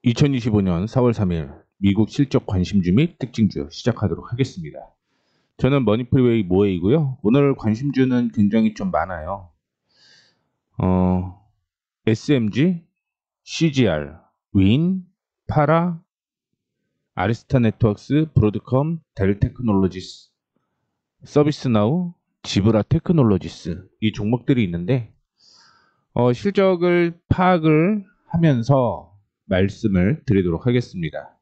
2025년 4월 3일 미국 실적 관심주 및 특징주 시작하도록 하겠습니다. 저는 머니프리웨이 모에이고요. 오늘 관심주는 굉장히 좀 많아요. SMG, CGR, 윈, 파라, 아리스타 네트워크스, 브로드컴, 델 테크놀로지스, 서비스나우, 지브라 테크놀로지스 이 종목들이 있는데 실적을 파악을 하면서 말씀을 드리도록 하겠습니다.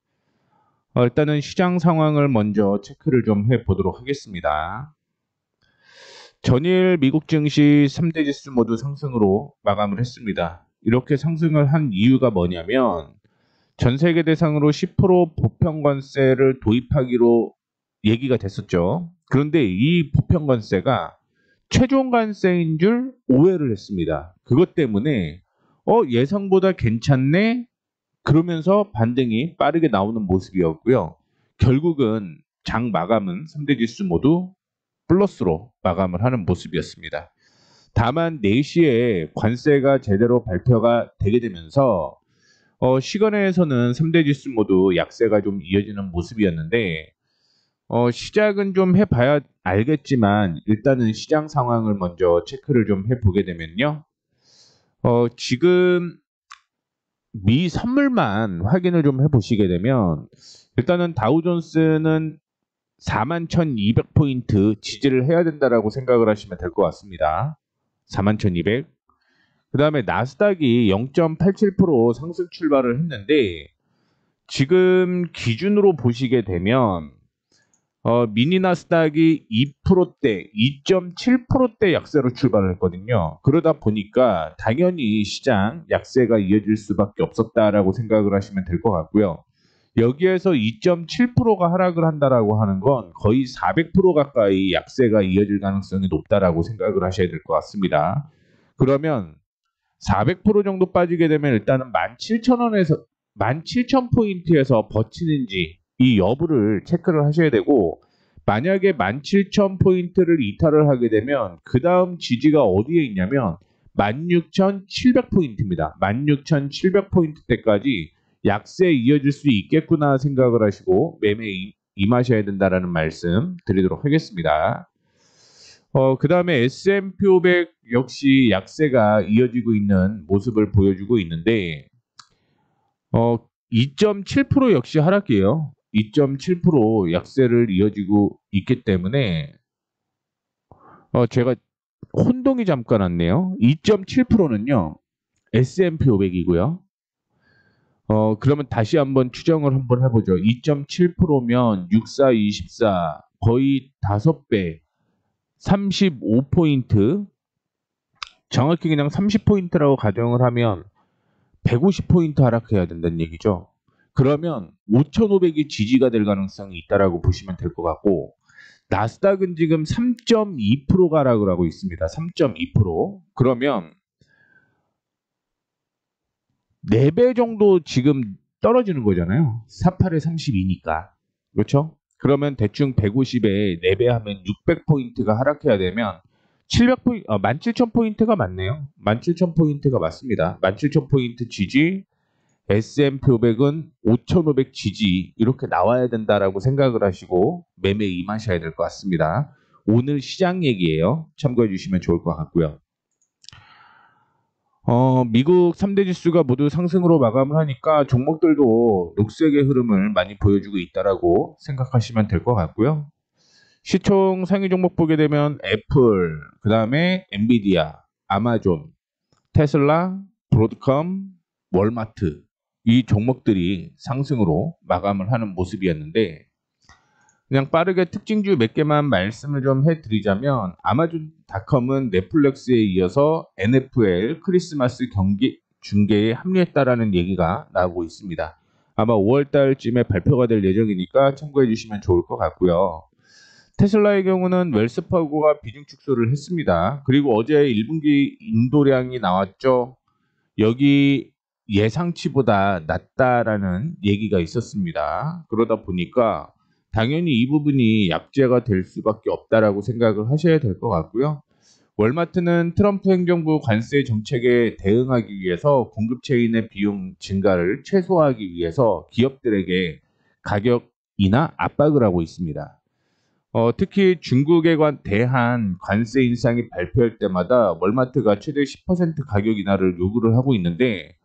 일단은 시장 상황을 먼저 체크를 좀 해보도록 하겠습니다. 전일 미국 증시 3대 지수 모두 상승으로 마감을 했습니다. 이렇게 상승을 한 이유가 뭐냐면 전 세계 대상으로 10% 보편관세를 도입하기로 얘기가 됐었죠. 그런데 이 보편관세가 최종관세인 줄 오해를 했습니다. 그것 때문에 예상보다 괜찮네? 그러면서 반등이 빠르게 나오는 모습이었고요. 결국은 장 마감은 3대 지수 모두 플러스로 마감을 하는 모습이었습니다. 다만 4시에 관세가 제대로 발표가 되게 되면서 시간에서는 3대 지수 모두 약세가 좀 이어지는 모습이었는데 시작은 좀 해봐야 알겠지만 일단은 시장 상황을 먼저 체크를 좀 해보게 되면요. 지금 미 선물만 확인을 좀 해보시게 되면 일단은 다우존스는 41,200포인트 지지를 해야 된다라고 생각을 하시면 될 것 같습니다. 41,200. 그 다음에 나스닥이 0.87% 상승 출발을 했는데 지금 기준으로 보시게 되면 미니 나스닥이 2%대, 2.7%대 약세로 출발을 했거든요. 그러다 보니까 당연히 시장 약세가 이어질 수밖에 없었다라고 생각을 하시면 될 것 같고요. 여기에서 2.7%가 하락을 한다라고 하는 건 거의 400% 가까이 약세가 이어질 가능성이 높다라고 생각을 하셔야 될 것 같습니다. 그러면 400% 정도 빠지게 되면 일단은 17,000원에서 17,000포인트에서 버티는지 이 여부를 체크를 하셔야 되고 만약에 17,000포인트를 이탈을 하게 되면 그 다음 지지가 어디에 있냐면 16,700포인트입니다. 16,700포인트 때까지 약세 이어질 수 있겠구나 생각을 하시고 매매에 임하셔야 된다라는 말씀 드리도록 하겠습니다. 그 다음에 S&P 500 역시 약세가 이어지고 있는 모습을 보여주고 있는데 2.7% 역시 하락이에요. 2.7% 약세를 이어지고 있기 때문에 제가 혼동이 잠깐 왔네요. 2.7%는요. S&P 500이고요. 그러면 다시 한번 추정을 한번 해보죠. 2.7%면 64, 24 거의 5배 35포인트 정확히 그냥 30포인트라고 가정을 하면 150포인트 하락해야 된다는 얘기죠. 그러면 5,500이 지지가 될 가능성이 있다라고 보시면 될 것 같고 나스닥은 지금 3.2%가 하락을 하고 있습니다. 3.2%. 그러면 4배 정도 지금 떨어지는 거잖아요. 48에 32니까. 그렇죠? 그러면 대충 150에 4배 하면 600포인트가 하락해야 되면 700포인트, 17,000포인트가 맞네요. 17,000포인트가 맞습니다. 17,000포인트 지지, S&P 500은 5,500 지지 이렇게 나와야 된다라고 생각을 하시고 매매에 임하셔야 될 것 같습니다. 오늘 시장 얘기예요. 참고해 주시면 좋을 것 같고요. 미국 3대 지수가 모두 상승으로 마감을 하니까 종목들도 녹색의 흐름을 많이 보여주고 있다라고 생각하시면 될 것 같고요. 시총 상위 종목 보게 되면 애플, 그 다음에 엔비디아, 아마존, 테슬라, 브로드컴, 월마트 이 종목들이 상승으로 마감을 하는 모습이었는데 그냥 빠르게 특징주 몇 개만 말씀을 좀 해드리자면 아마존닷컴은 넷플릭스에 이어서 NFL 크리스마스 경기 중계에 합류했다라는 얘기가 나오고 있습니다. 아마 5월달쯤에 발표가 될 예정이니까 참고해 주시면 좋을 것 같고요. 테슬라의 경우는 웰스파고가 비중 축소를 했습니다. 그리고 어제 1분기 인도량이 나왔죠. 여기 예상치보다 낮다라는 얘기가 있었습니다. 그러다 보니까 당연히 이 부분이 약재가 될 수밖에 없다라고 생각을 하셔야 될 것 같고요. 월마트는 트럼프 행정부 관세 정책에 대응하기 위해서 공급 체인의 비용 증가를 최소화하기 위해서 기업들에게 가격 인하 압박을 하고 있습니다. 특히 중국에 대한 관세 인상이 발표할 때마다 월마트가 최대 10% 가격 인하를 요구를 하고 있는데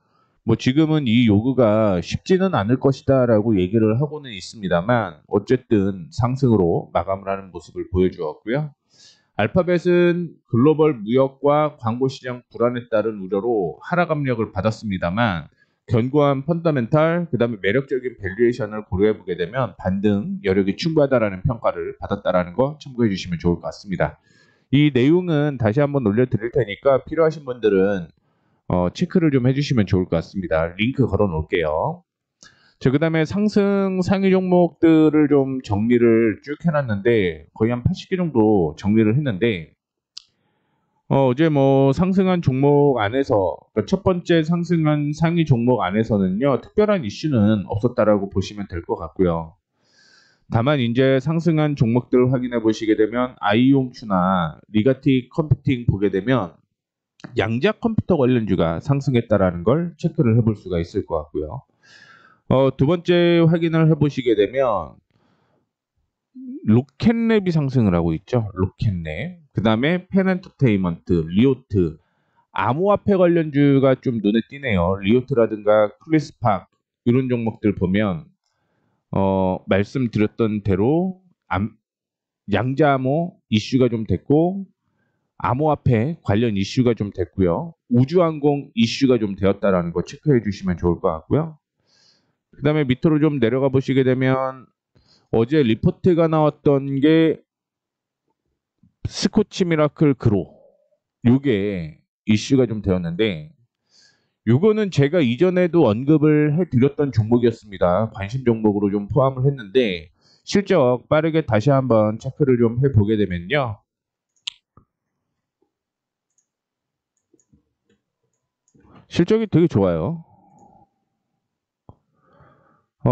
뭐 지금은 이 요구가 쉽지는 않을 것이다라고 얘기를 하고는 있습니다만 어쨌든 상승으로 마감을 하는 모습을 보여주었고요. 알파벳은 글로벌 무역과 광고 시장 불안에 따른 우려로 하락 압력을 받았습니다만 견고한 펀더멘탈, 그다음에 매력적인 밸류에이션을 고려해 보게 되면 반등 여력이 충분하다라는 평가를 받았다라는 거 참고해 주시면 좋을 것 같습니다. 이 내용은 다시 한번 올려드릴 테니까 필요하신 분들은 체크를 좀 해주시면 좋을 것 같습니다. 링크 걸어 놓을게요. 자, 그 다음에 상승 상위 종목들을 좀 정리를 쭉 해놨는데 거의 한 80개 정도 정리를 했는데 어제 뭐 상승한 종목 안에서 그러니까 첫 번째 상승한 상위 종목 안에서는요 특별한 이슈는 없었다라고 보시면 될 것 같고요. 다만 이제 상승한 종목들 확인해 보시게 되면 아이용추나 리가티 컴퓨팅 보게 되면 양자 컴퓨터 관련주가 상승했다라는 걸 체크를 해볼 수가 있을 것 같고요. 두 번째 확인을 해보시게 되면 로켓랩이 상승을 하고 있죠. 로켓랩. 그 다음에 펜엔터테인먼트, 리오트, 암호화폐 관련주가 좀 눈에 띄네요. 리오트라든가 클래스팍 이런 종목들 보면 말씀드렸던 대로 양자암호 이슈가 좀 됐고 암호화폐 관련 이슈가 좀 됐고요. 우주항공 이슈가 좀 되었다라는 거 체크해 주시면 좋을 것 같고요. 그 다음에 밑으로 좀 내려가 보시게 되면 어제 리포트가 나왔던 게 스코치 미라클 그로 요게 이슈가 좀 되었는데 요거는 제가 이전에도 언급을 해드렸던 종목이었습니다. 관심 종목으로 좀 포함을 했는데 실적 빠르게 다시 한번 체크를 좀 해보게 되면요. 실적이 되게 좋아요.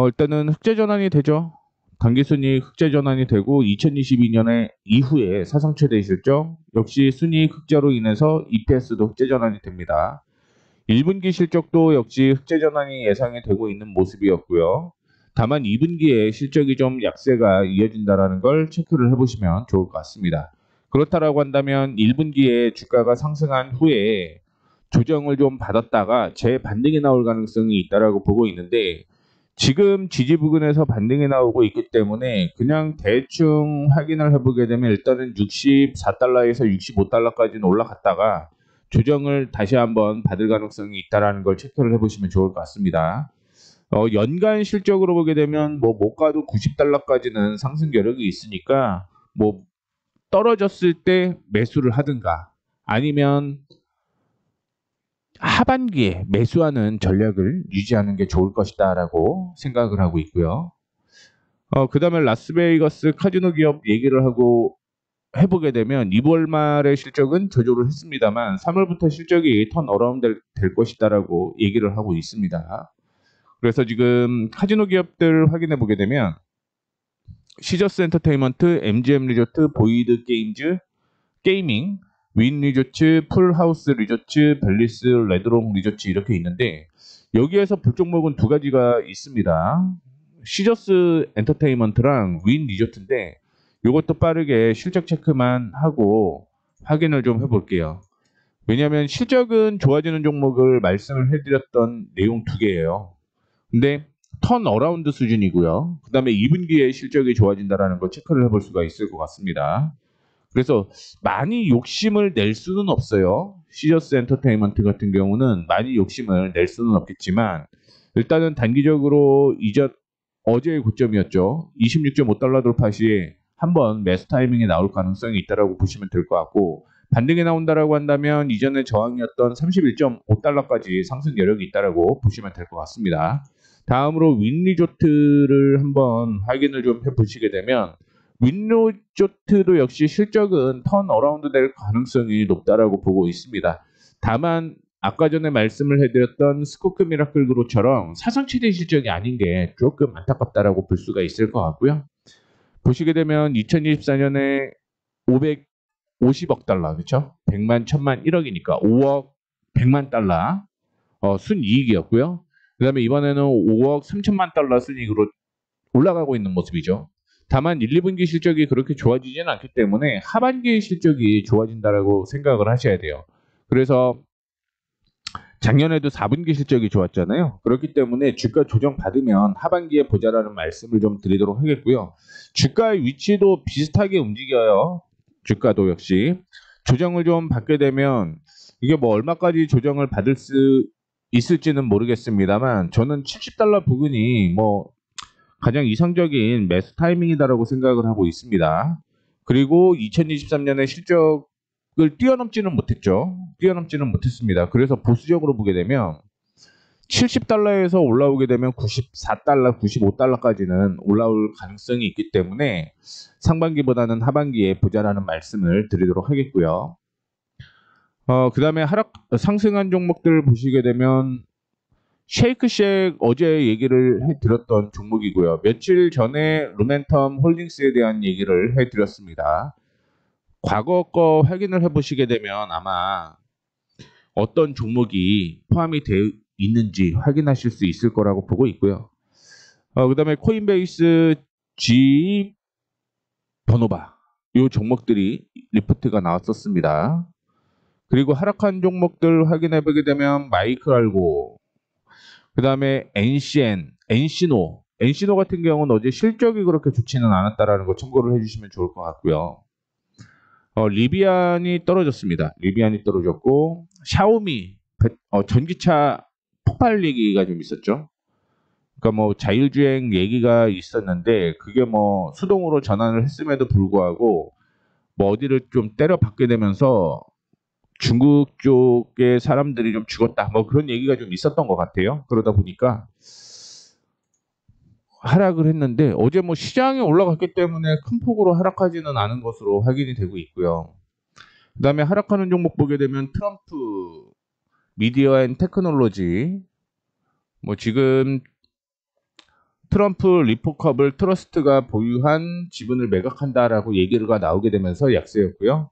일단은 흑자 전환이 되죠. 당기순이익 흑자 전환이 되고 2022년에 이후에 사상 최대 실적 역시 순이익 흑자로 인해서 EPS도 흑자 전환이 됩니다. 1분기 실적도 역시 흑자 전환이 예상이 되고 있는 모습이었고요. 다만 2분기에 실적이 좀 약세가 이어진다는 걸 체크를 해보시면 좋을 것 같습니다. 그렇다라고 한다면 1분기에 주가가 상승한 후에 조정을 좀 받았다가 재반등이 나올 가능성이 있다라고 보고 있는데 지금 지지 부근에서 반등이 나오고 있기 때문에 그냥 대충 확인을 해보게 되면 일단은 64달러에서 65달러까지는 올라갔다가 조정을 다시 한번 받을 가능성이 있다라는 걸 체크를 해보시면 좋을 것 같습니다. 연간 실적으로 보게 되면 뭐 못 가도 90달러까지는 상승 여력이 있으니까 뭐 떨어졌을 때 매수를 하든가 아니면 하반기에 매수하는 전략을 유지하는 게 좋을 것이다라고 생각을 하고 있고요. 그 다음에 라스베이거스 카지노 기업 얘기를 하고 해보게 되면 2월 말의 실적은 저조를 했습니다만 3월부터 실적이 턴어라운드 될 것이다라고 얘기를 하고 있습니다. 그래서 지금 카지노 기업들 확인해 보게 되면 시저스 엔터테인먼트, MGM 리조트, 보이드 게임즈, 게이밍, 윈 리조트, 풀하우스 리조트, 벨리스, 레드롱 리조트 이렇게 있는데 여기에서 볼 종목은 두 가지가 있습니다. 시저스 엔터테인먼트랑 윈 리조트인데 이것도 빠르게 실적 체크만 하고 확인을 좀 해볼게요. 왜냐하면 실적은 좋아지는 종목을 말씀을 해드렸던 내용 두 개예요. 근데 턴 어라운드 수준이고요. 그 다음에 2분기에 실적이 좋아진다는 걸 체크를 해볼 수가 있을 것 같습니다. 그래서 많이 욕심을 낼 수는 없어요. 시저스 엔터테인먼트 같은 경우는 많이 욕심을 낼 수는 없겠지만 일단은 단기적으로 어제의 고점이었죠. 26.5달러 돌파 시에 한번 매수 타이밍이 나올 가능성이 있다고 보시면 될 것 같고 반등이 나온다라고 한다면 이전에 저항이었던 31.5달러까지 상승 여력이 있다고 보시면 될 것 같습니다. 다음으로 윈리조트를 한번 확인을 좀 해보시게 되면 윈리조트도 역시 실적은 턴 어라운드 될 가능성이 높다라고 보고 있습니다. 다만 아까 전에 말씀을 해드렸던 스코크 미라클 그로처럼 사상 최대 실적이 아닌 게 조금 안타깝다라고 볼 수가 있을 것 같고요. 보시게 되면 2024년에 50억 달러, 그렇죠? 100만, 1000만, 1억이니까 5억, 100만 달러 순이익이었고요. 그 다음에 이번에는 5억 3천만 달러 순이익으로 올라가고 있는 모습이죠. 다만 1, 2분기 실적이 그렇게 좋아지지는 않기 때문에 하반기의 실적이 좋아진다라고 생각을 하셔야 돼요. 그래서 작년에도 4분기 실적이 좋았잖아요. 그렇기 때문에 주가 조정 받으면 하반기에 보자라는 말씀을 좀 드리도록 하겠고요. 주가의 위치도 비슷하게 움직여요. 주가도 역시 조정을 좀 받게 되면 이게 뭐 얼마까지 조정을 받을 수 있을지는 모르겠습니다만 저는 70달러 부근이 뭐 가장 이상적인 매수 타이밍이다라고 생각을 하고 있습니다. 그리고 2023년에 실적을 뛰어넘지는 못했죠. 뛰어넘지는 못했습니다. 그래서 보수적으로 보게 되면 70달러에서 올라오게 되면 94달러, 95달러까지는 올라올 가능성이 있기 때문에 상반기보다는 하반기에 보자라는 말씀을 드리도록 하겠고요. 그 다음에 상승한 종목들 보시게 되면 쉐이크쉑 어제 얘기를 해드렸던 종목이고요. 며칠 전에 루멘텀 홀딩스에 대한 얘기를 해드렸습니다. 과거 거 확인을 해보시게 되면 아마 어떤 종목이 포함이 되어 있는지 확인하실 수 있을 거라고 보고 있고요. 그 다음에 코인베이스, G, 버노바 이 종목들이 리포트가 나왔었습니다. 그리고 하락한 종목들 확인해 보게 되면 마이크알고 그 다음에 엔시노 같은 경우는 어제 실적이 그렇게 좋지는 않았다라는 거 참고를 해주시면 좋을 것 같고요. 리비안이 떨어졌습니다. 리비안이 떨어졌고 샤오미 전기차 폭발 얘기가 좀 있었죠. 그러니까 뭐 자율주행 얘기가 있었는데 그게 뭐 수동으로 전환을 했음에도 불구하고 뭐 어디를 좀 때려박게 되면서 중국 쪽의 사람들이 좀 죽었다. 뭐 그런 얘기가 좀 있었던 것 같아요. 그러다 보니까 하락을 했는데 어제 뭐 시장이 올라갔기 때문에 큰 폭으로 하락하지는 않은 것으로 확인이 되고 있고요. 그 다음에 하락하는 종목 보게 되면 트럼프 미디어 앤 테크놀로지 뭐 지금 트럼프 리포커블 트러스트가 보유한 지분을 매각한다라고 얘기가 나오게 되면서 약세였고요.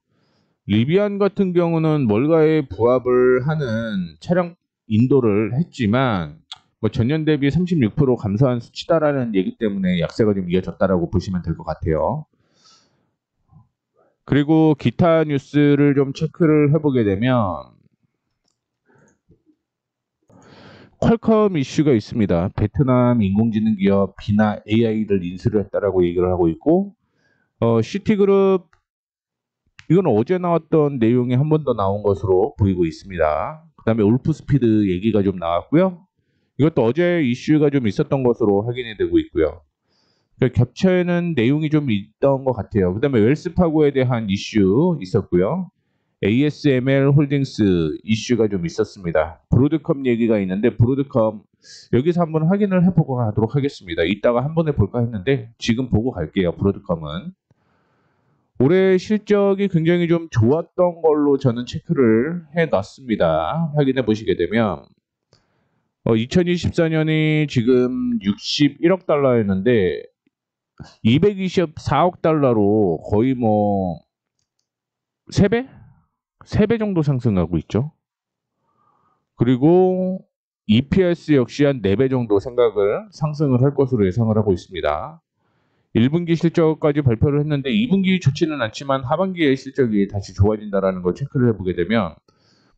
리비안 같은 경우는 몰가에 부합을 하는 차량 인도를 했지만 뭐 전년 대비 36% 감소한 수치다라는 얘기 때문에 약세가 좀 이어졌다라고 보시면 될 것 같아요. 그리고 기타 뉴스를 좀 체크를 해보게 되면 퀄컴 이슈가 있습니다. 베트남 인공지능 기업 비나 AI를 인수를 했다라고 얘기를 하고 있고 시티그룹 이건 어제 나왔던 내용이 한 번 더 나온 것으로 보이고 있습니다. 그 다음에 울프스피드 얘기가 좀 나왔고요. 이것도 어제 이슈가 좀 있었던 것으로 확인이 되고 있고요. 겹쳐있는 내용이 좀 있던 것 같아요. 그 다음에 웰스파고에 대한 이슈 있었고요. ASML 홀딩스 이슈가 좀 있었습니다. 브로드컴 얘기가 있는데 브로드컴 여기서 한번 확인을 해보고 가도록 하겠습니다. 이따가 한번 해볼까 했는데 지금 보고 갈게요. 브로드컴은 올해 실적이 굉장히 좀 좋았던 걸로 저는 체크를 해놨습니다. 확인해 보시게 되면 2024년이 지금 61억 달러였는데 224억 달러로 거의 뭐 3배? 3배 정도 상승하고 있죠. 그리고 EPS 역시 한 4배 정도 상승을 할 것으로 예상을 하고 있습니다. 1분기 실적까지 발표를 했는데 2분기 좋지는 않지만 하반기의 실적이 다시 좋아진다라는 걸 체크를 해보게 되면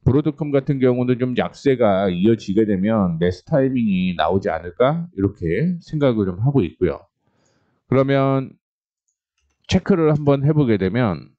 브로드컴 같은 경우는 좀 약세가 이어지게 되면 매수 타이밍이 나오지 않을까 이렇게 생각을 좀 하고 있고요. 그러면 체크를 한번 해보게 되면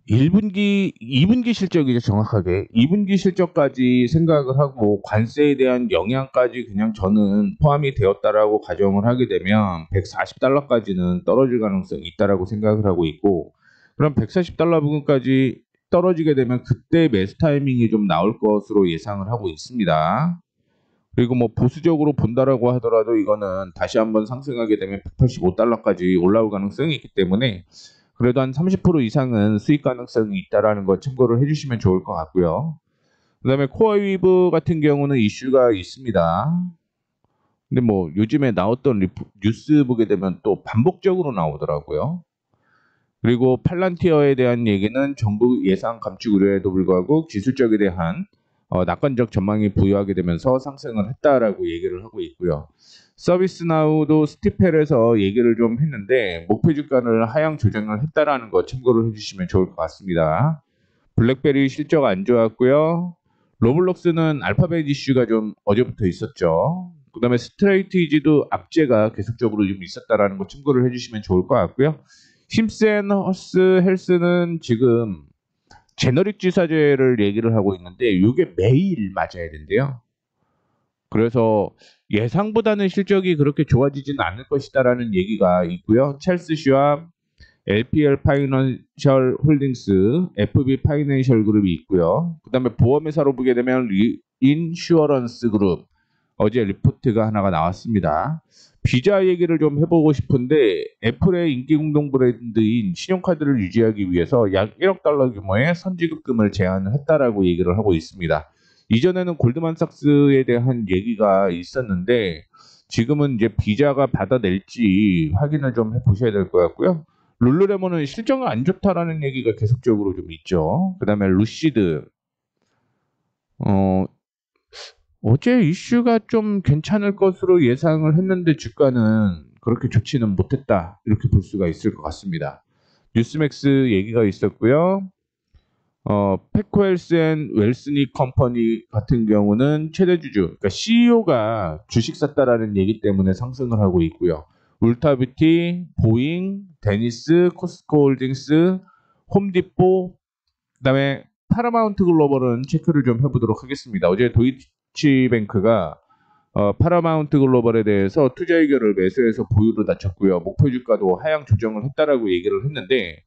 2분기 실적이죠. 정확하게 2분기 실적까지 생각을 하고 관세에 대한 영향까지 그냥 저는 포함이 되었다라고 가정을 하게 되면 140달러까지는 떨어질 가능성이 있다라고 생각을 하고 있고 그럼 140달러 부근까지 떨어지게 되면 그때 매수 타이밍이 좀 나올 것으로 예상을 하고 있습니다. 그리고 뭐 보수적으로 본다라고 하더라도 이거는 다시 한번 상승하게 되면 185달러까지 올라올 가능성이 있기 때문에 그래도 한 30% 이상은 수익 가능성이 있다라는 거 참고를 해주시면 좋을 것 같고요. 그 다음에 코어위브 같은 경우는 이슈가 있습니다. 근데 뭐 요즘에 나왔던 뉴스 보게 되면 또 반복적으로 나오더라고요. 그리고 팔란티어에 대한 얘기는 정부 예산 감축 우려에도 불구하고 기술적에 대한 낙관적 전망이 부여하게 되면서 상승을 했다라고 얘기를 하고 있고요. 서비스나우도 스티펠에서 얘기를 좀 했는데 목표 주가를 하향 조정을 했다라는 거 참고를 해주시면 좋을 것 같습니다. 블랙베리 실적 안 좋았고요. 로블록스는 알파벳 이슈가 좀 어제부터 있었죠. 그 다음에 스트레이트이지도 악재가 계속적으로 좀 있었다라는 거 참고를 해주시면 좋을 것 같고요. 힘센 허스 헬스는 지금 제너릭 주사제를 얘기를 하고 있는데 이게 매일 맞아야 된대요. 그래서 예상보다는 실적이 그렇게 좋아지지는 않을 것이다라는 얘기가 있고요. 찰스 슈왑, LPL 파이낸셜 홀딩스, FB 파이낸셜 그룹이 있고요. 그 다음에 보험회사로 보게 되면 인슈어런스 그룹, 어제 리포트가 하나가 나왔습니다. 비자 얘기를 좀 해보고 싶은데 애플의 인기 공동 브랜드인 신용카드를 유지하기 위해서 약 1억 달러 규모의 선지급금을 제안을 했다라고 얘기를 하고 있습니다. 이전에는 골드만삭스에 대한 얘기가 있었는데 지금은 이제 비자가 받아낼지 확인을 좀 해보셔야 될 것 같고요. 룰루레몬은 실적이 안 좋다라는 얘기가 계속적으로 좀 있죠. 그 다음에 루시드 어제 이슈가 좀 괜찮을 것으로 예상을 했는데 주가는 그렇게 좋지는 못했다. 이렇게 볼 수가 있을 것 같습니다. 뉴스맥스 얘기가 있었고요. 페코헬스 앤 웰스니 컴퍼니 같은 경우는 최대주주, 그러니까 CEO가 주식 샀다라는 얘기 때문에 상승을 하고 있고요. 울타뷰티, 보잉, 데니스, 코스코 홀딩스, 홈디포, 그다음에 파라마운트 글로벌은 체크를 좀 해보도록 하겠습니다. 어제 도이치뱅크가 파라마운트 글로벌에 대해서 투자 의결을 매수해서 보유를 낮췄고요. 목표 주가도 하향 조정을 했다라고 얘기를 했는데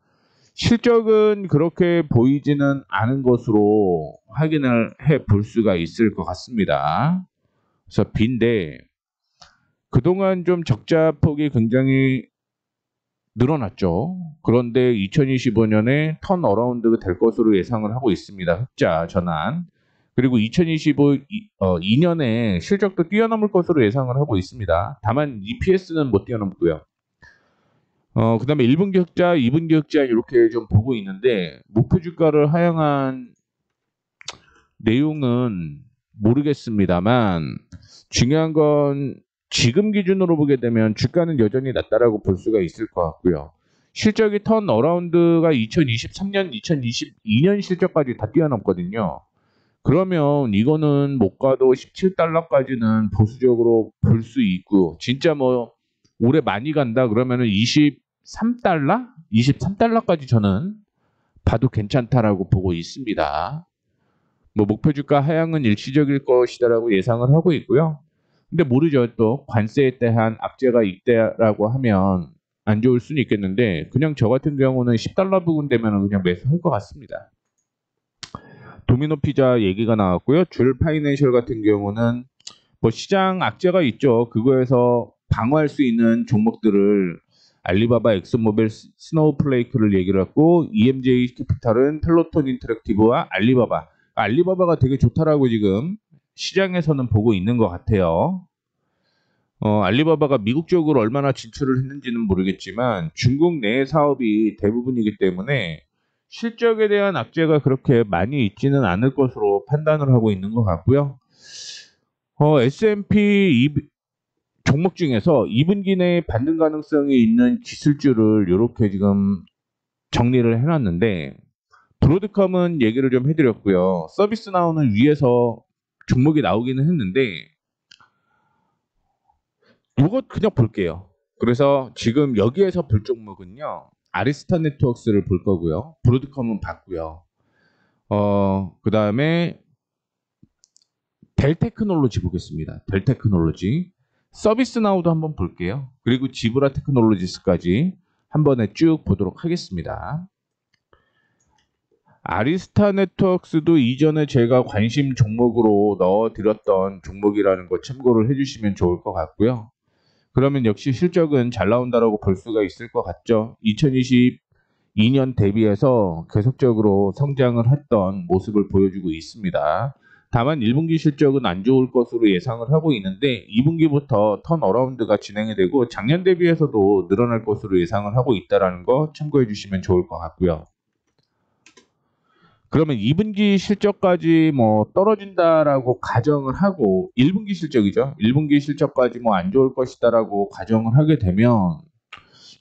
실적은 그렇게 보이지는 않은 것으로 확인을 해 볼 수가 있을 것 같습니다. 그래서 B인데 그동안 좀 적자 폭이 굉장히 늘어났죠. 그런데 2025년에 턴 어라운드가 될 것으로 예상을 하고 있습니다. 흑자 전환. 그리고 2025 2년에 실적도 뛰어넘을 것으로 예상을 하고 있습니다. 다만 EPS는 못 뛰어넘고요. 그 다음에 1분기 흑자, 2분기 흑자 이렇게 좀 보고 있는데 목표 주가를 하향한 내용은 모르겠습니다만 중요한 건 지금 기준으로 보게 되면 주가는 여전히 낮다라고 볼 수가 있을 것 같고요. 실적이 턴 어라운드가 2023년, 2022년 실적까지 다 뛰어넘거든요. 그러면 이거는 못 가도 17달러까지는 보수적으로 볼 수 있고 진짜 뭐 올해 많이 간다 그러면은 23달러? 23달러까지 저는 봐도 괜찮다라고 보고 있습니다. 뭐 목표 주가 하향은 일시적일 것이다라고 예상을 하고 있고요. 근데 모르죠. 또 관세에 대한 악재가 있다라고 하면 안 좋을 수는 있겠는데 그냥 저 같은 경우는 10달러 부근 되면 그냥 매수할 것 같습니다. 도미노 피자 얘기가 나왔고요. 줄 파이낸셜 같은 경우는 뭐 시장 악재가 있죠. 그거에서 방어할 수 있는 종목들을 알리바바, 엑슨모빌, 스노우플레이크를 얘기를 했고 EMJ 캐피탈은 펠로톤 인터랙티브와 알리바바가 되게 좋다라고 지금 시장에서는 보고 있는 것 같아요. 알리바바가 미국 쪽으로 얼마나 진출을 했는지는 모르겠지만 중국 내 사업이 대부분이기 때문에 실적에 대한 악재가 그렇게 많이 있지는 않을 것으로 판단을 하고 있는 것 같고요. S&P 종목 중에서 2분기 내에 반등 가능성이 있는 기술주를 이렇게 지금 정리를 해놨는데 브로드컴은 얘기를 좀 해드렸고요. 서비스나우는 위에서 종목이 나오기는 했는데 이것 그냥 볼게요. 그래서 지금 여기에서 볼 종목은요. 아리스타 네트워크스를 볼 거고요. 브로드컴은 봤고요. 그 다음에 델 테크놀로지 보겠습니다. 델 테크놀로지. 서비스나우도 한번 볼게요. 그리고 지브라 테크놀로지스까지 한 번에 쭉 보도록 하겠습니다. 아리스타 네트워크스도 이전에 제가 관심 종목으로 넣어드렸던 종목이라는 거 참고를 해주시면 좋을 것 같고요. 그러면 역시 실적은 잘 나온다라고 볼 수가 있을 것 같죠. 2022년 대비해서 계속적으로 성장을 했던 모습을 보여주고 있습니다. 다만 1분기 실적은 안 좋을 것으로 예상을 하고 있는데 2분기부터 턴어라운드가 진행이 되고 작년 대비해서도 늘어날 것으로 예상을 하고 있다는 거 참고해 주시면 좋을 것 같고요. 그러면 2분기 실적까지 뭐 떨어진다라고 가정을 하고 1분기 실적이죠. 1분기 실적까지 뭐 안 좋을 것이다라고 가정을 하게 되면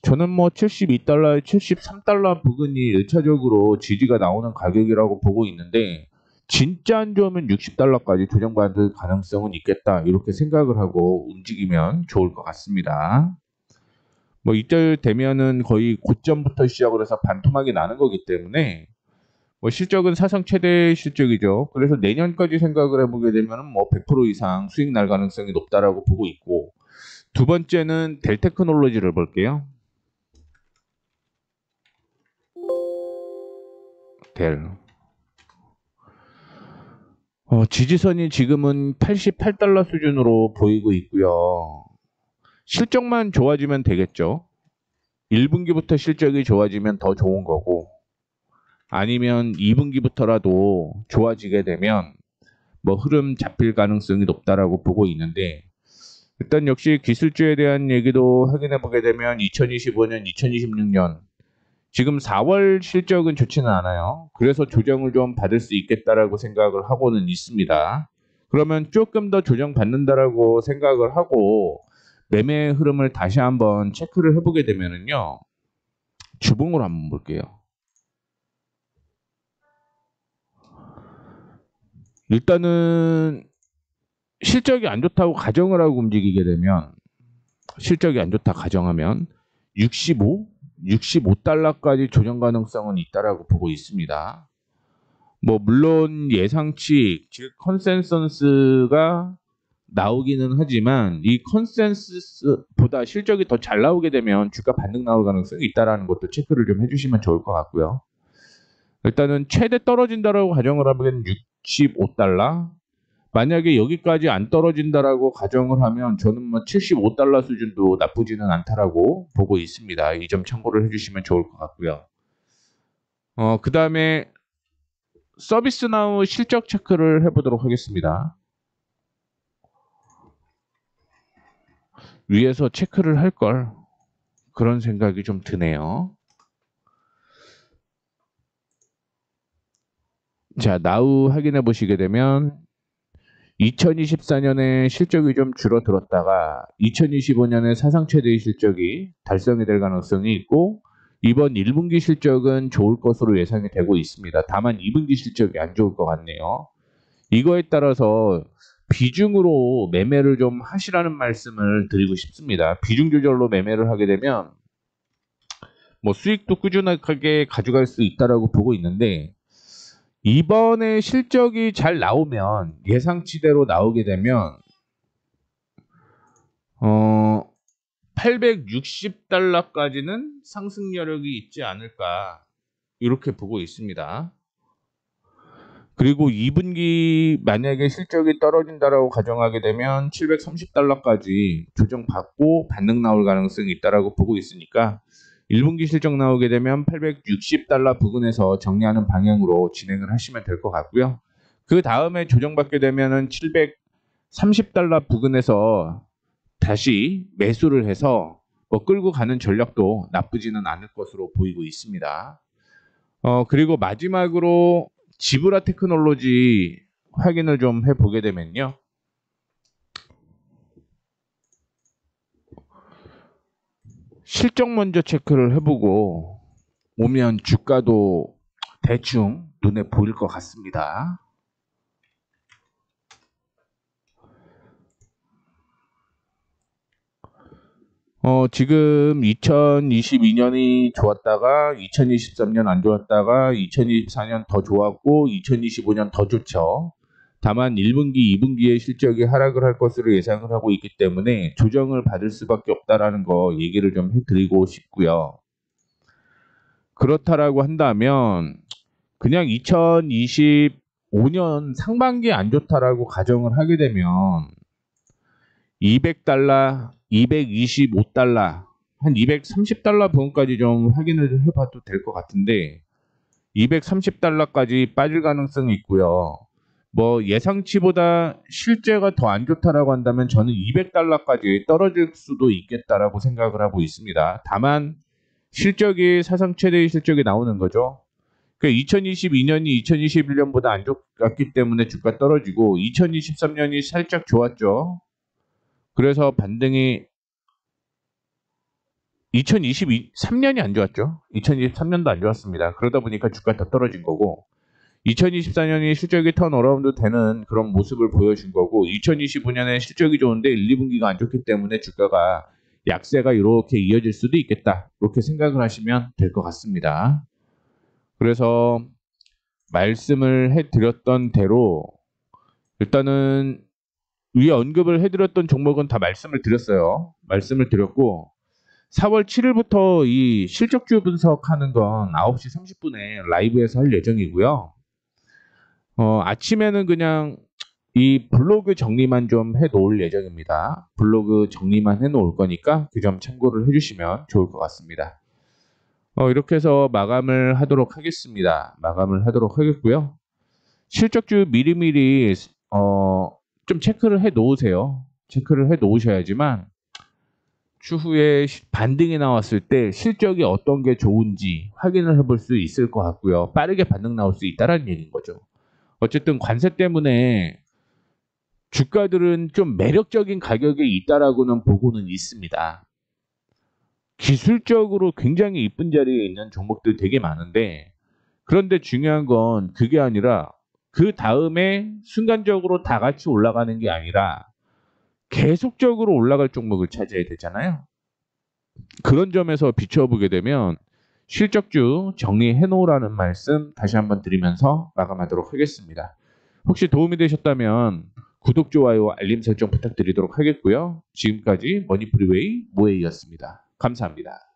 저는 뭐 72달러에 73달러 부근이 1차적으로 지지가 나오는 가격이라고 보고 있는데 진짜 안 좋으면 60달러까지 조정받을 가능성은 있겠다 이렇게 생각을 하고 움직이면 좋을 것 같습니다. 뭐 이때 되면은 거의 고점부터 시작을 해서 반토막이 나는 거기 때문에 뭐 실적은 사상 최대 실적이죠. 그래서 내년까지 생각을 해보게 되면은 뭐 100% 이상 수익 날 가능성이 높다라고 보고 있고 두 번째는 델테크놀로지를 볼게요. 델. 지지선이 지금은 88달러 수준으로 보이고 있고요. 실적만 좋아지면 되겠죠. 1분기부터 실적이 좋아지면 더 좋은 거고 아니면 2분기부터라도 좋아지게 되면 뭐 흐름 잡힐 가능성이 높다라고 보고 있는데 일단 역시 기술주에 대한 얘기도 확인해 보게 되면 2025년, 2026년 지금 4월 실적은 좋지는 않아요. 그래서 조정을 좀 받을 수 있겠다라고 생각을 하고는 있습니다. 그러면 조금 더 조정받는다라고 생각을 하고 매매 흐름을 다시 한번 체크를 해보게 되면은요. 주봉으로 한번 볼게요. 일단은 실적이 안 좋다고 가정을 하고 움직이게 되면 실적이 안 좋다 가정하면 65달러까지 조정 가능성은 있다라고 보고 있습니다. 뭐 물론 예상치 즉 컨센서스가 나오기는 하지만 이 컨센서스보다 실적이 더 잘 나오게 되면 주가 반등 나올 가능성이 있다라는 것도 체크를 좀 해주시면 좋을 것 같고요. 일단은 최대 떨어진다라고 가정을 하면 65달러. 만약에 여기까지 안 떨어진다라고 가정을 하면 저는 뭐 75달러 수준도 나쁘지는 않다라고 보고 있습니다. 이 점 참고를 해주시면 좋을 것 같고요. 그 다음에 서비스나우 실적 체크를 해보도록 하겠습니다. 위에서 체크를 할 걸 그런 생각이 좀 드네요. 자, 나우 확인해 보시게 되면 2024년에 실적이 좀 줄어들었다가 2025년에 사상 최대의 실적이 달성이 될 가능성이 있고 이번 1분기 실적은 좋을 것으로 예상이 되고 있습니다. 다만 2분기 실적이 안 좋을 것 같네요. 이거에 따라서 비중으로 매매를 좀 하시라는 말씀을 드리고 싶습니다. 비중 조절로 매매를 하게 되면 뭐 수익도 꾸준하게 가져갈 수 있다라고 보고 있는데 이번에 실적이 잘 나오면 예상치대로 나오게 되면 860달러까지는 상승 여력이 있지 않을까 이렇게 보고 있습니다. 그리고 2분기 만약에 실적이 떨어진다라고 가정하게 되면 730달러까지 조정받고 반등 나올 가능성이 있다라고 보고 있으니까 1분기 실적 나오게 되면 860달러 부근에서 정리하는 방향으로 진행을 하시면 될 것 같고요. 그 다음에 조정받게 되면은 730달러 부근에서 다시 매수를 해서 뭐 끌고 가는 전략도 나쁘지는 않을 것으로 보이고 있습니다. 그리고 마지막으로 지브라 테크놀로지 확인을 좀 해보게 되면요. 실적 먼저 체크를 해보고 오면 주가도 대충 눈에 보일 것 같습니다. 지금 2022년이 좋았다가 2023년 안 좋았다가 2024년 더 좋았고 2025년 더 좋죠. 다만 1분기, 2분기의 실적이 하락을 할 것으로 예상을 하고 있기 때문에 조정을 받을 수밖에 없다라는 거 얘기를 좀 해드리고 싶고요. 그렇다라고 한다면 그냥 2025년 상반기 안 좋다라고 가정을 하게 되면 200달러, 225달러, 한 230달러 부분까지 좀 확인을 해봐도 될 것 같은데 230달러까지 빠질 가능성이 있고요. 뭐 예상치보다 실제가 더 안 좋다라고 한다면 저는 200달러까지 떨어질 수도 있겠다라고 생각을 하고 있습니다. 다만 실적이 사상 최대의 실적이 나오는 거죠. 그 2022년이 2021년보다 안 좋았기 때문에 주가 떨어지고 2023년이 살짝 좋았죠. 그래서 반등이 2023년이 안 좋았죠. 2023년도 안 좋았습니다. 그러다 보니까 주가 더 떨어진 거고 2024년이 실적이 턴어라운드 되는 그런 모습을 보여준 거고 2025년에 실적이 좋은데 1, 2분기가 안 좋기 때문에 주가가 약세가 이렇게 이어질 수도 있겠다. 이렇게 생각을 하시면 될 것 같습니다. 그래서 말씀을 해드렸던 대로 일단은 위에 언급을 해드렸던 종목은 다 말씀을 드렸어요. 말씀을 드렸고 4월 7일부터 이 실적주 분석하는 건 9시 30분에 라이브에서 할 예정이고요. 아침에는 그냥 이 블로그 정리만 좀 해놓을 예정입니다. 블로그 정리만 해놓을 거니까 그 점 참고를 해주시면 좋을 것 같습니다. 이렇게 해서 마감을 하도록 하겠습니다. 마감을 하도록 하겠고요. 실적주 미리미리 좀 체크를 해 놓으세요. 체크를 해 놓으셔야지만 추후에 반등이 나왔을 때 실적이 어떤 게 좋은지 확인을 해볼 수 있을 것 같고요. 빠르게 반등 나올 수 있다는 얘기인 거죠. 어쨌든 관세 때문에 주가들은 좀 매력적인 가격에 있다라고는 보고는 있습니다. 기술적으로 굉장히 이쁜 자리에 있는 종목들 되게 많은데 그런데 중요한 건 그게 아니라 그 다음에 순간적으로 다 같이 올라가는 게 아니라 계속적으로 올라갈 종목을 찾아야 되잖아요. 그런 점에서 비춰보게 되면 실적주 정리해 놓으라는 말씀 다시 한번 드리면서 마감하도록 하겠습니다. 혹시 도움이 되셨다면 구독, 좋아요, 알림 설정 부탁드리도록 하겠고요. 지금까지 머니프리웨이 모에이였습니다. 감사합니다.